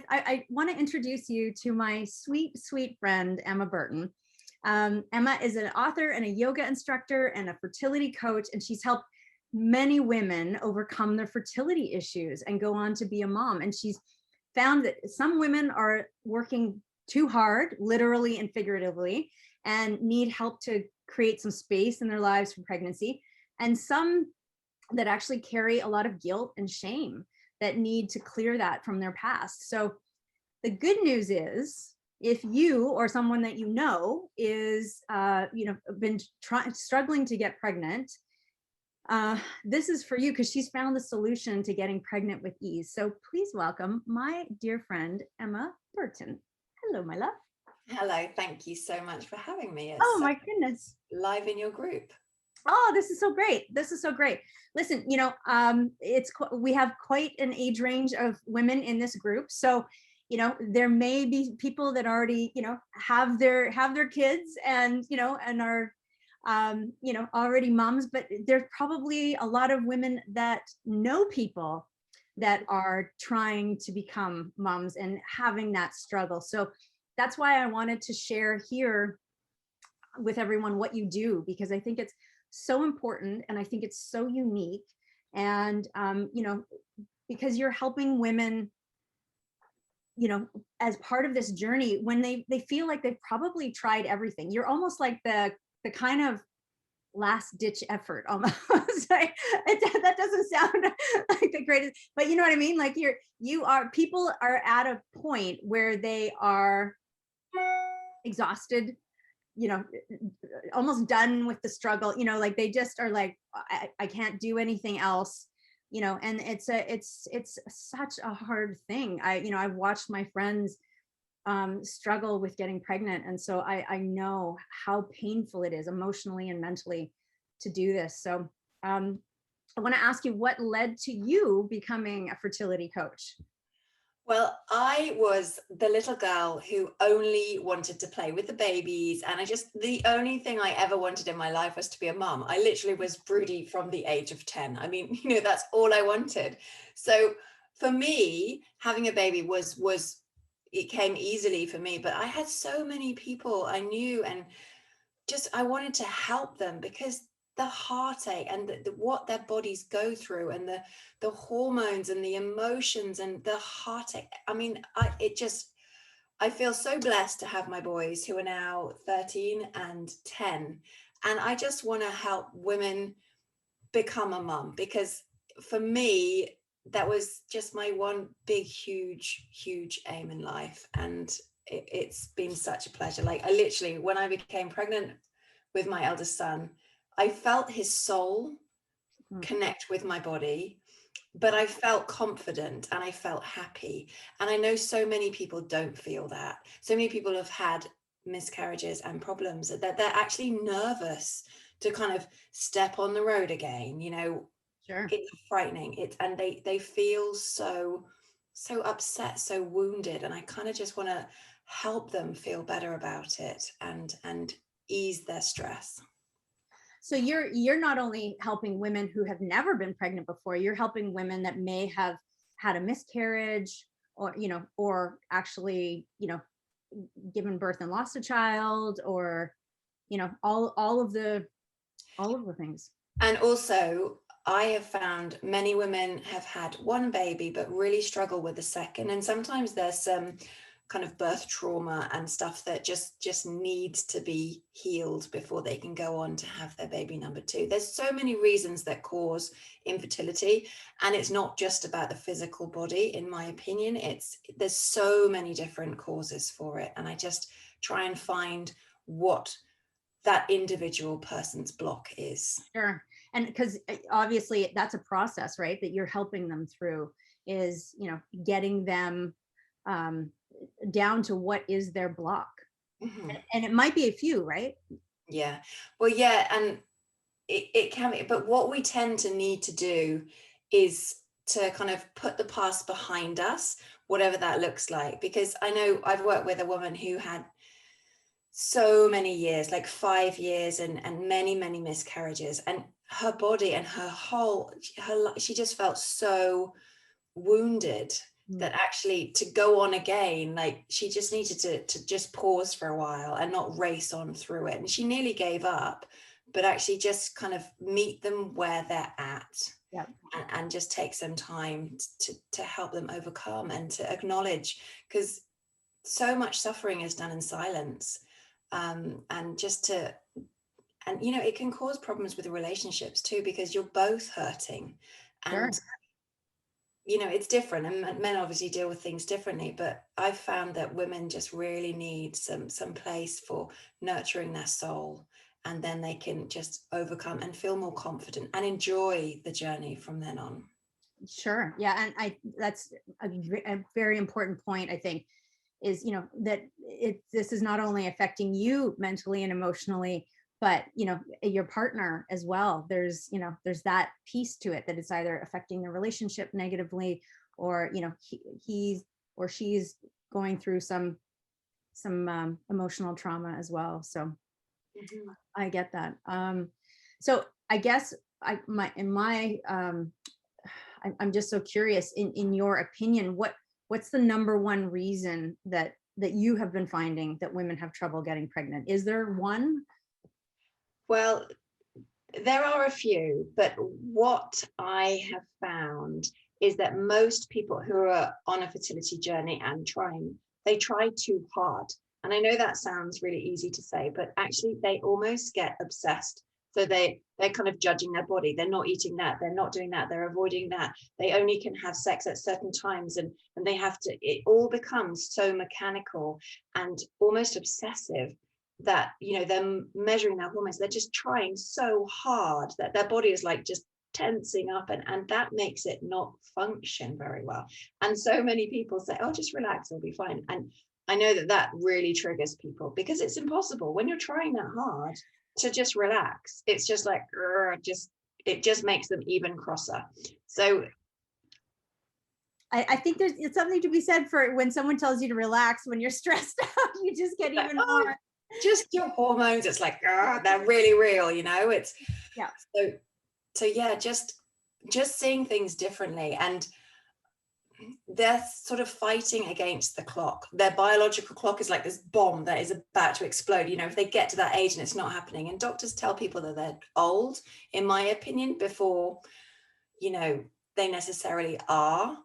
I want to introduce you to my sweet, sweet friend, Emma Burton. Emma is an author and a yoga instructor and a fertility coach, and she's helped many women overcome their fertility issues and go on to be a mom. And she's found that some women are working too hard, literally and figuratively, and need help to create some space in their lives for pregnancy. And some that actually carry a lot of guilt and shame that need to clear that from their past. So the good news is, if you or someone that you know is, been struggling to get pregnant, this is for you, because she's found the solution to getting pregnant with ease. So please welcome my dear friend, Emma Burton. Hello, my love. Hello, thank you so much for having me. It's oh my goodness. Live in your group. Oh, this is so great. This is so great. Listen, we have quite an age range of women in this group. So, there may be people that already, have their kids and, and are, already moms, but there's probably a lot of women that know people that are trying to become moms and having that struggle. So that's why I wanted to share here with everyone what you do, because I think it's so important, and I think it's so unique. And because you're helping women, as part of this journey, when they feel like they've probably tried everything. You're almost like the kind of last ditch effort almost. That doesn't sound like the greatest, but you know what I mean? Like people are at a point where they are exhausted, almost done with the struggle, like they just are like, I can't do anything else, and it's such a hard thing. I've watched my friends struggle with getting pregnant, and so I know how painful it is emotionally and mentally to do this. So I want to ask you, what led to you becoming a fertility coach? Well, I was the little girl who only wanted to play with the babies, and the only thing I ever wanted in my life was to be a mum. I literally was broody from the age of 10. I mean, that's all I wanted. So for me, having a baby it came easily for me, but I had so many people I knew, and I wanted to help them, because the heartache and what their bodies go through, and the hormones and the emotions and the heartache. I mean, I feel so blessed to have my boys, who are now 13 and 10. And I just want to help women become a mum, because for me, that was just my one big, huge aim in life. And it's been such a pleasure. Like, I literally, when I became pregnant with my eldest son, I felt his soul connect with my body, but I felt confident and I felt happy. And I know so many people don't feel that. So many people have had miscarriages and problems that they're actually nervous to kind of step on the road again. Sure. It's frightening. And they feel so upset, so wounded. And I kind of just want to help them feel better about it and ease their stress. So you're not only helping women who have never been pregnant before, you're helping women that may have had a miscarriage, or actually, given birth and lost a child, or, all of the things. And also, I have found many women have had one baby but really struggle with the second. And sometimes there's some kind of birth trauma and stuff that just needs to be healed before they can go on to have their baby number two. There's so many reasons that cause infertility, and it's not just about the physical body, in my opinion. There's so many different causes for it, and I just try and find what that individual person's block is. Sure. And because obviously that's a process, right, that you're helping them through, is getting them down to what is their block. Mm-hmm. And it might be a few, right? Yeah. Well, yeah, and it can be, but what we tend to need to do is to kind of put the past behind us, whatever that looks like. Because I know I've worked with a woman who had so many years, like 5 years, and many miscarriages, and her body and her she just felt so wounded. that actually to go on again, like she just needed to just pause for a while and not race on through it. And she nearly gave up, but actually just kind of meet them where they're at. Yeah. And just take some time to help them overcome and to acknowledge, because so much suffering is done in silence. And you know, it can cause problems with the relationships too, because you're both hurting. And Sure. you know, it's different, and men obviously deal with things differently, but I've found that women just really need some place for nurturing their soul, and then they can just overcome and feel more confident and enjoy the journey from then on. Sure. Yeah. And that's a very important point, I think, is, you know, that this is not only affecting you mentally and emotionally, but, you know, your partner as well. There's, you know, there's that piece to it, that it's either affecting the relationship negatively, or, you know, he's or she's going through some emotional trauma as well. So I get that. So I guess I'm just so curious, in your opinion, what's the number one reason that you have been finding that women have trouble getting pregnant? Is there one? Well, there are a few, but what I have found is that most people who are on a fertility journey and they try too hard. And I know that sounds really easy to say, but actually they almost get obsessed. So they're kind of judging their body. They're not eating that. They're not doing that. They're avoiding that. They only can have sex at certain times, and they have to, it all becomes so mechanical and almost obsessive, that, you know, they're measuring their hormones. They're just trying so hard that their body is like just tensing up, and that makes it not function very well. And so many people say, oh, just relax, it'll be fine. And I know that really triggers people, because it's impossible when you're trying that hard to just relax. It's just like, it just makes them even crosser. So I think it's something to be said for when someone tells you to relax when you're stressed out. You just get even more. Just your hormones, it's like, they're really real, you know. It's Yeah. So yeah, just seeing things differently. And they're sort of fighting against the clock. Their biological clock is like this bomb that is about to explode, you know, if they get to that age and it's not happening. And doctors tell people that they're old, in my opinion, before, you know, they necessarily are.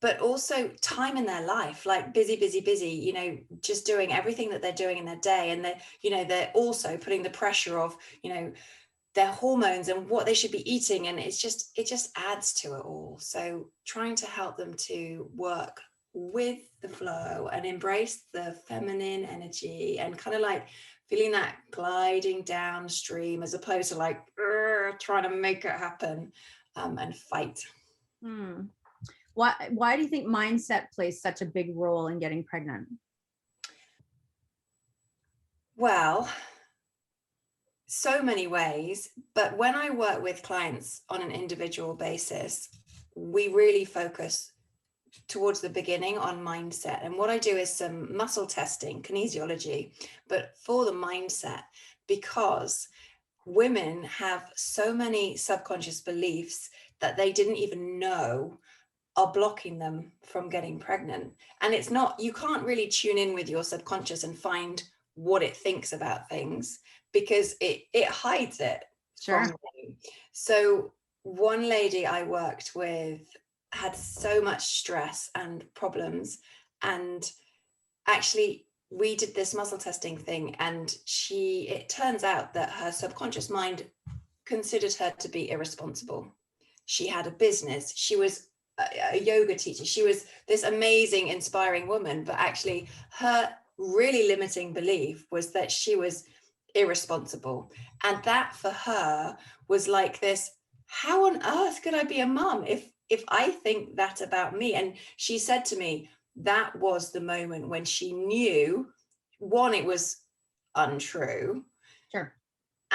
But also time in their life, like busy, you know, just doing everything that they're doing in their day. And they're, you know, they're also putting the pressure of, you know, their hormones and what they should be eating. And it just adds to it all. So trying to help them to work with the flow and embrace the feminine energy, and kind of like feeling that gliding downstream, as opposed to like trying to make it happen and fight. Why do you think mindset plays such a big role in getting pregnant? Well, so many ways, but when I work with clients on an individual basis, we really focus towards the beginning on mindset. And what I do is some muscle testing, kinesiology, but for the mindset, because women have so many subconscious beliefs that they didn't even know are blocking them from getting pregnant. And it's not, you can't really tune in with your subconscious and find what it thinks about things, because it hides it. Sure. From you. So one lady I worked with had so much stress and problems, and actually we did this muscle testing thing, and it turns out that her subconscious mind considered her to be irresponsible. She had a business, she was a yoga teacher, she was this amazing, inspiring woman, but actually her really limiting belief was that she was irresponsible. And that for her was like this, how on earth could I be a mum if I think that about me? And she said to me, that was the moment when she knew, one, it was untrue. Sure.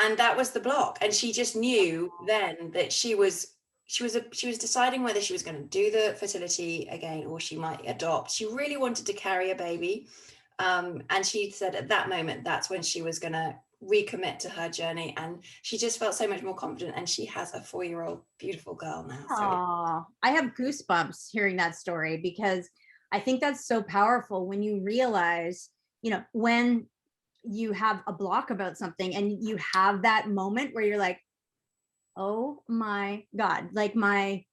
And that was the block. And she just knew then that she was deciding whether she was going to do the fertility again or she might adopt. She really wanted to carry a baby. And she said at that moment, that's when she was going to recommit to her journey, and she just felt so much more confident, and she has a 4-year-old beautiful girl now. So I have goosebumps hearing that story, because I think that's so powerful when you realize, when you have a block about something and you have that moment where you're like, oh my God, like my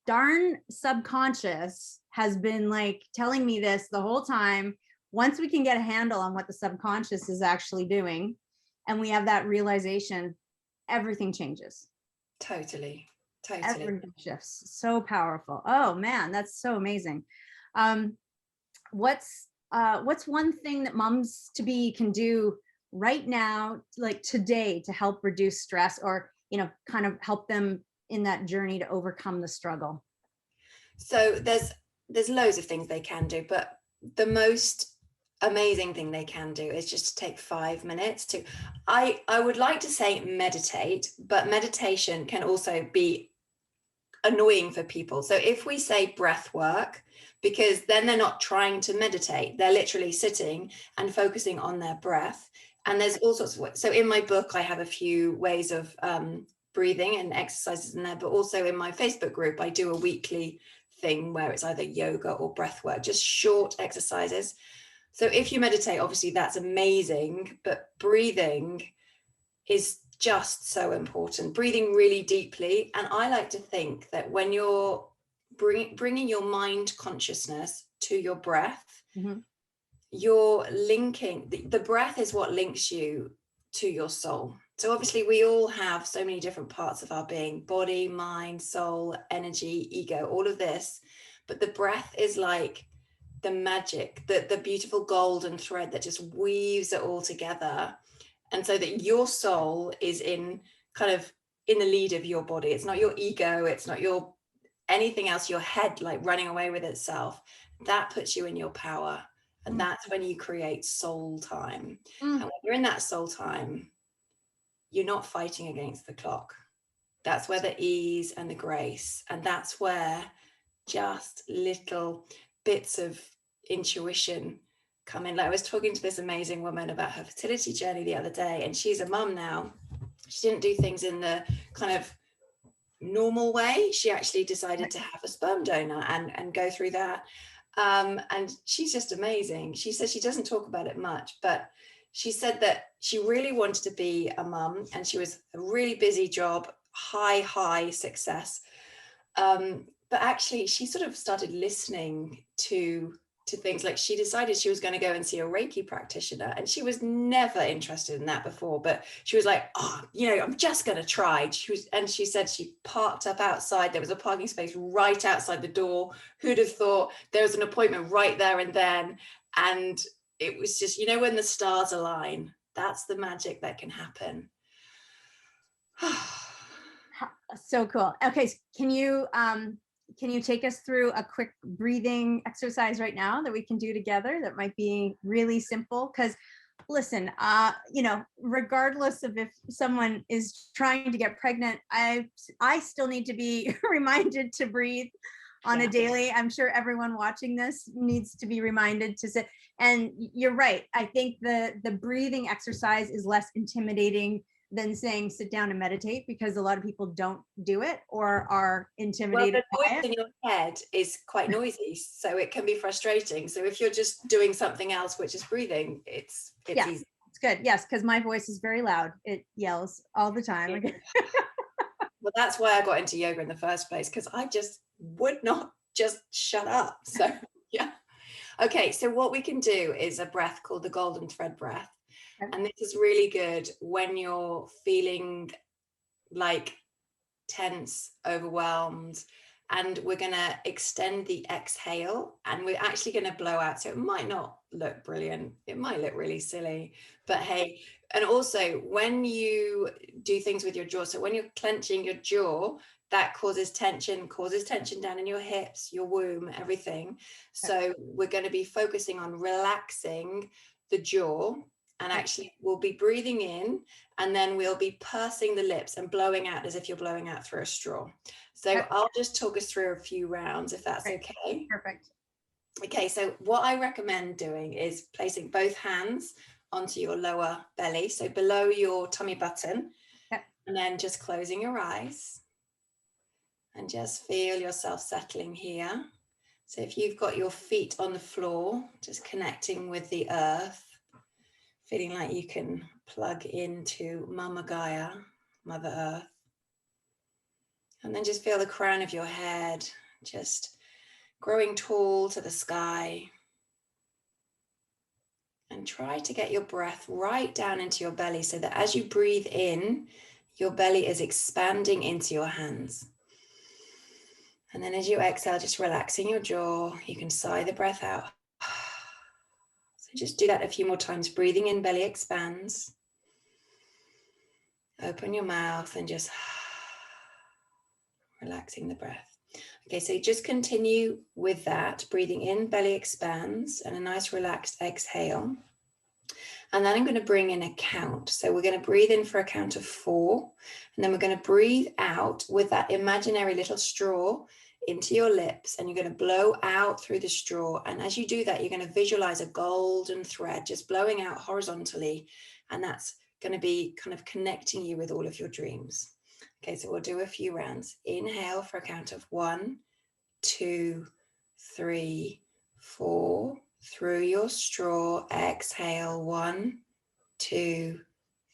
darn subconscious has been like telling me this the whole time. Once we can get a handle on what the subconscious is actually doing, and we have that realization, everything changes. totally. Everything shifts. So powerful. Oh man, that's so amazing. Um, what's one thing that moms to be can do right now, like today, to help reduce stress, or kind of help them in that journey to overcome the struggle? So there's loads of things they can do, but the most amazing thing they can do is just to take 5 minutes to, I would like to say meditate, but meditation can also be annoying for people. So if we say breath work, because then they're not trying to meditate, they're literally sitting and focusing on their breath. And there's all sorts of ways. So in my book, I have a few ways of breathing and exercises in there, but also in my Facebook group, I do a weekly thing where it's either yoga or breath work, just short exercises. So if you meditate, obviously that's amazing, but breathing is just so important. Breathing really deeply. And I like to think that when you're bringing your mind consciousness to your breath, Mm-hmm. you're linking, the breath is what links you to your soul. So obviously we all have so many different parts of our being: body, mind, soul, energy, ego, all of this. But the breath is like the magic, the beautiful golden thread that just weaves it all together. And so that your soul is in the lead of your body. It's not your ego, it's not your anything else, your head like running away with itself. That puts you in your power. And that's when you create soul time. And when you're in that soul time, you're not fighting against the clock. That's where the ease and the grace, and that's where just little bits of intuition come in. Like I was talking to this amazing woman about her fertility journey the other day, and she's a mum now. She didn't do things in the kind of normal way. She actually decided to have a sperm donor and go through that. And she's just amazing. She says she doesn't talk about it much, but she said that she really wanted to be a mum, and she was a really busy job, high success. But actually she sort of started listening to things. Like she decided she was going to go and see a Reiki practitioner, and she was never interested in that before, but she was like, I'm just going to try. She said she parked up outside. There was a parking space right outside the door. Who'd have thought? There was an appointment right there and then. And it was just, when the stars align, that's the magic that can happen. So cool. Okay, so can you take us through a quick breathing exercise right now that we can do together that might be really simple? Because listen, regardless of if someone is trying to get pregnant, I still need to be reminded to breathe on a daily. I'm sure everyone watching this needs to be reminded to sit. And you're right. I think the breathing exercise is less intimidating than saying sit down and meditate, because a lot of people don't do it or are intimidated by it. The noise in your head is quite noisy, so it can be frustrating. So if you're just doing something else, which is breathing, it's easy. It's good. Yes, because my voice is very loud. It yells all the time. Well, that's why I got into yoga in the first place, because I just would not just shut up. So yeah. Okay, so what we can do is a breath called the golden thread breath. And this is really good when you're feeling like tense, overwhelmed. And we're going to extend the exhale, and we're actually going to blow out. So it might not look brilliant. It might look really silly, but hey. And also when you do things with your jaw, so when you're clenching your jaw, that causes tension down in your hips, your womb, everything. So we're going to be focusing on relaxing the jaw. And actually we'll be breathing in, and then we'll be pursing the lips and blowing out as if you're blowing out through a straw. So I'll just talk us through a few rounds, if that's okay. Perfect. Okay, so what I recommend doing is placing both hands onto your lower belly, so below your tummy button. Okay. And then just closing your eyes and just feel yourself settling here. So if you've got your feet on the floor, just connecting with the earth, feeling like you can plug into Mama Gaia, Mother Earth. And then just feel the crown of your head just growing tall to the sky. And try to get your breath right down into your belly so that as you breathe in, your belly is expanding into your hands. And then as you exhale, just relaxing your jaw, you can sigh the breath out. So just do that a few more times. Breathing in, belly expands. Open your mouth and just relaxing the breath. Okay, so just continue with that. Breathing in, belly expands, and a nice relaxed exhale. And then I'm going to bring in a count. So we're going to breathe in for a count of 4. And then we're going to breathe out with that imaginary little straw into your lips. And you're going to blow out through the straw. And as you do that, you're going to visualize a golden thread just blowing out horizontally. And that's going to be kind of connecting you with all of your dreams. Okay, so we'll do a few rounds. Inhale for a count of 1, 2, 3, 4. Through your straw, exhale 1, 2,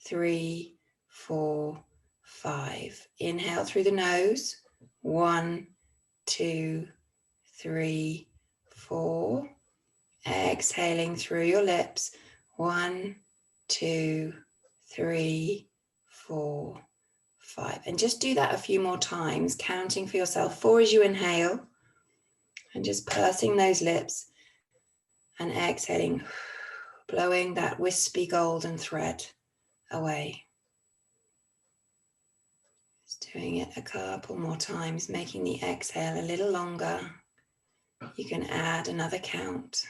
3, 4, 5. Inhale through the nose, 1, 2, 3, 4. Exhaling through your lips, 1, 2, 3, 4, 5. And just do that a few more times, counting for yourself. 4 as you inhale, and just pursing those lips. And exhaling, blowing that wispy golden thread away. Just doing it a couple more times, making the exhale a little longer. You can add another count.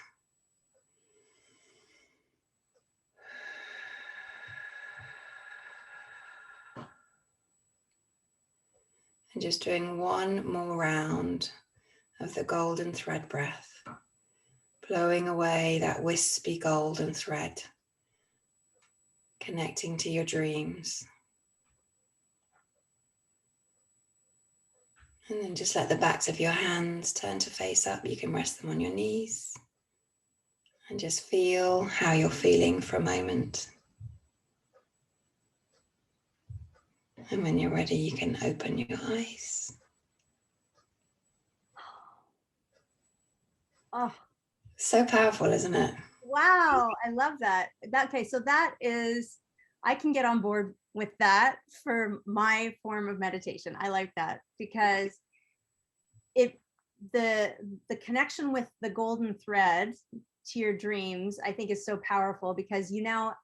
And just doing one more round of the golden thread breath. Blowing away that wispy golden thread, connecting to your dreams. And then just let the backs of your hands turn to face up. You can rest them on your knees. And just feel how you're feeling for a moment. And when you're ready, you can open your eyes. Oh. So powerful, isn't it? Wow, I love that. Okay, so that is, I can get on board with that for my form of meditation. I like that because the connection with the golden thread to your dreams, I think is so powerful because you now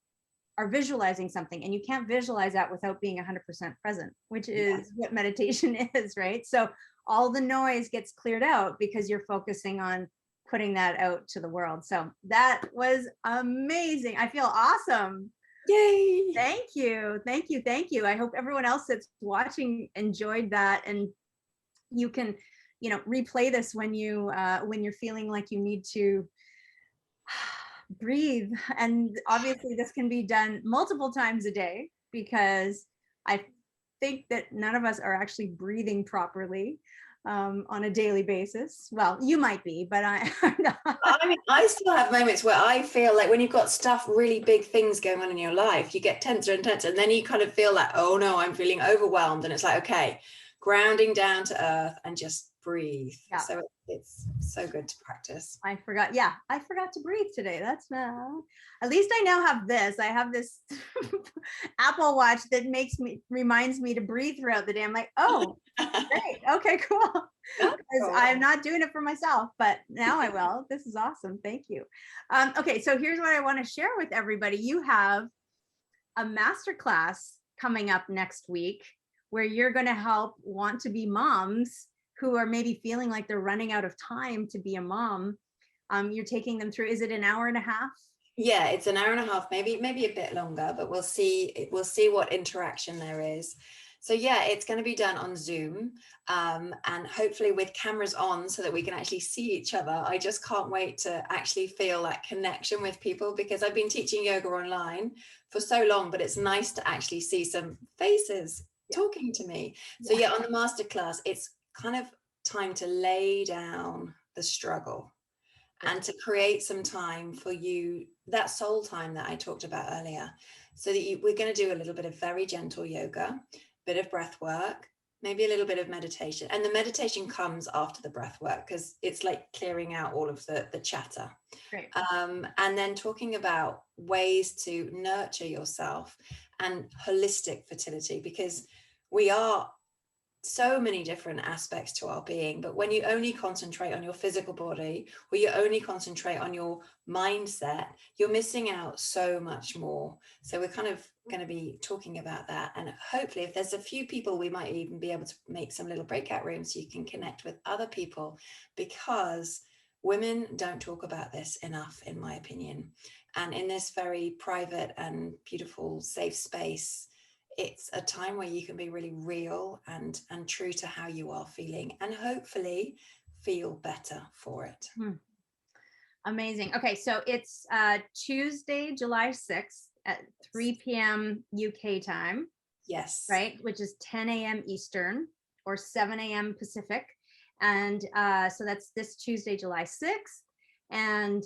are visualizing something, and you can't visualize that without being 100% present, which is what meditation is, right? So all the noise gets cleared out because you're focusing on putting that out to the world. So that was amazing. I feel awesome. Yay. Thank you. Thank you. Thank you. I hope everyone else that's watching enjoyed that, and you can, replay this when you're feeling like you need to breathe. And obviously this can be done multiple times a day because I think that none of us are actually breathing properly on a daily basis. Well, you might be, but I'm not. I mean, I still have moments where I feel like when you've got stuff, really big things going on in your life, you get tenser and tenser, and then you kind of feel like, oh no, I'm feeling overwhelmed. And it's like, okay, grounding down to earth and just breathe. Yeah. So it's so good to practice. I forgot to breathe today. That's at least I now have this. I have this Apple Watch that reminds me to breathe throughout the day. I'm like, oh, great. Okay, cool. Because I'm not doing it for myself, but now I will. This is awesome. Thank you. Okay, so here's what I want to share with everybody. You have a masterclass coming up next week where you're going to help want to be moms who are maybe feeling like they're running out of time to be a mom. You're taking them through, is it an hour and a half? Yeah, it's an hour and a half, maybe a bit longer, but we'll see what interaction there is. So yeah, it's going to be done on Zoom, and hopefully with cameras on so that we can actually see each other. I just can't wait to actually feel that connection with people, because I've been teaching yoga online for so long, but it's nice to actually see some faces Yeah. talking to me. So yeah, on the masterclass, it's kind of time to lay down the struggle and to create some time for you, that soul time that I talked about earlier. So that we're going to do a little bit of very gentle yoga, bit of breath work, maybe a little bit of meditation. And the meditation comes after the breath work, because it's like clearing out all of the chatter. Great. And then talking about ways to nurture yourself and holistic fertility, because we are so many different aspects to our being, but when you only concentrate on your physical body, or you only concentrate on your mindset, you're missing out so much more. So we're kind of going to be talking about that, and hopefully if there's a few people, we might even be able to make some little breakout rooms so you can connect with other people, because women don't talk about this enough, in my opinion. And in this very private and beautiful safe space, it's a time where you can be really real and true to how you are feeling, and hopefully feel better for it. Amazing. Okay, so it's Tuesday, July 6th at 3 p.m. UK time. Yes. Right, which is 10 a.m. Eastern or 7 a.m. Pacific. And so that's this Tuesday, July 6th. And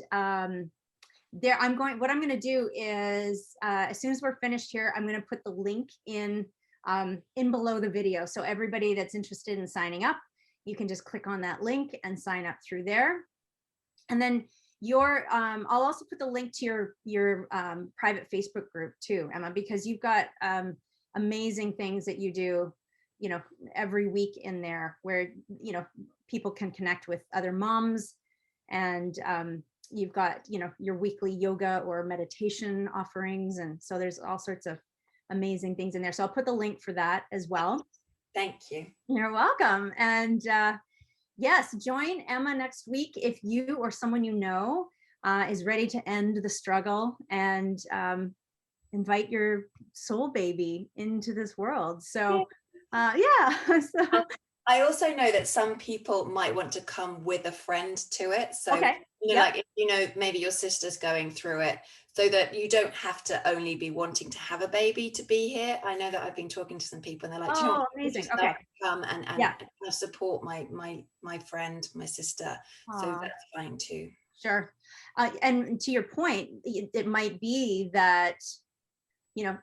what I'm going to do is, as soon as we're finished here, I'm going to put the link in below the video. So everybody that's interested in signing up, you can just click on that link and sign up through there. And then I'll also put the link to your private Facebook group too, Emma, because you've got amazing things that you do, every week in there, where, people can connect with other moms, and you've got, your weekly yoga or meditation offerings. And so there's all sorts of amazing things in there. So I'll put the link for that as well. Thank you. You're welcome. And yes, join Emma next week if you or someone you know is ready to end the struggle and invite your soul baby into this world. So yeah. So I also know that some people might want to come with a friend to it. So, okay. like, if maybe your sister's going through it, so that you don't have to only be wanting to have a baby to be here. I know that I've been talking to some people, and they're like, Oh, amazing. Okay. Come and support my friend, my sister. Aww. So that's fine too. Sure. And to your point, it might be that,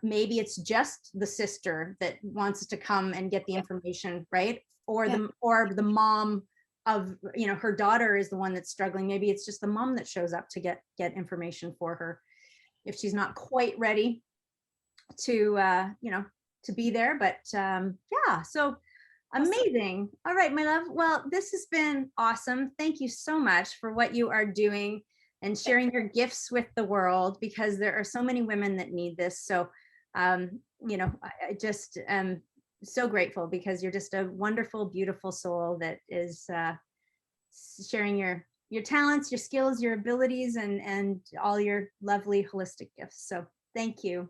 maybe it's just the sister that wants to come and get the information, right? Or the mom of, her daughter is the one that's struggling. Maybe it's just the mom that shows up to get information for her if she's not quite ready to, to be there. But yeah, so amazing. All right, my love. Well, this has been awesome. Thank you so much for what you are doing and sharing your gifts with the world, because there are so many women that need this. So, I just am so grateful, because you're just a wonderful, beautiful soul that is sharing your talents, your skills, your abilities, and all your lovely holistic gifts. So thank you.